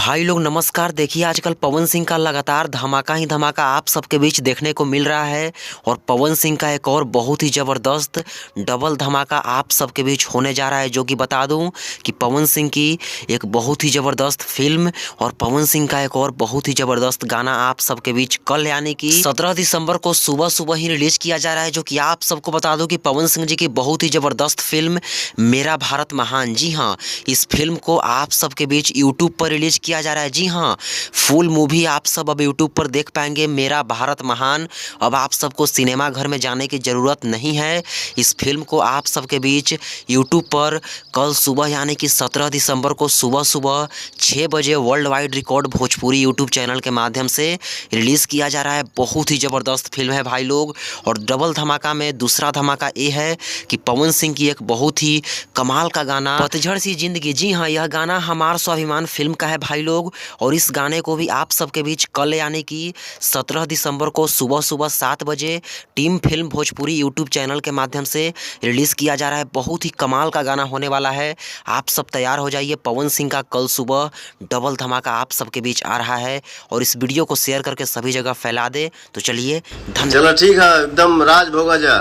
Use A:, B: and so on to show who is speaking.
A: भाई लोग नमस्कार। देखिए आजकल पवन सिंह का लगातार धमाका ही धमाका आप सबके बीच देखने को मिल रहा है और पवन सिंह का एक और बहुत ही ज़बरदस्त डबल धमाका आप सबके बीच होने जा रहा है, जो कि बता दूं कि पवन सिंह की एक बहुत ही ज़बरदस्त फिल्म और पवन सिंह का एक और बहुत ही ज़बरदस्त गाना आप सबके बीच कल यानी कि 17 दिसंबर को सुबह सुबह ही रिलीज़ किया जा रहा है। जो कि आप सबको बता दूं कि पवन सिंह जी की बहुत ही ज़बरदस्त फिल्म मेरा भारत महान, जी हाँ, इस फिल्म को आप सबके बीच यूट्यूब पर रिलीज़ किया जा रहा है। जी हाँ, फुल मूवी आप सब अब यूट्यूब पर देख पाएंगे, मेरा भारत महान। अब आप सबको सिनेमा घर में जाने की ज़रूरत नहीं है। इस फिल्म को आप सबके बीच यूट्यूब पर कल सुबह यानी कि 17 दिसंबर को सुबह सुबह 6 बजे world wide record Bhojpuri YouTube channel के माध्यम से रिलीज़ किया जा रहा है। बहुत ही ज़बरदस्त फिल्म है भाई लोग। और डबल धमाका में दूसरा धमाका ये है कि पवन सिंह की एक बहुत ही कमाल का गाना पतझड़ सी जिंदगी, जी हाँ, यह गाना हमारा स्वाभिमान फिल्म का है भाई लोग। और इस गाने को भी आप सबके बीच कल यानी कि 17 दिसंबर को सुबह सुबह 7 बजे team film Bhojpuri YouTube channel के माध्यम से रिलीज़ किया जा रहा है। बहुत ही कमाल का गाना होने वाला है, आप सब तैयार हो जाइए। पवन सिंह का कल सुबह डबल धमाका आप सबके बीच आ रहा है और इस वीडियो को शेयर करके सभी जगह फैला दे। तो चलिए धन्यवाद।
B: चलो ठीक है, एकदम राज भोगा जा।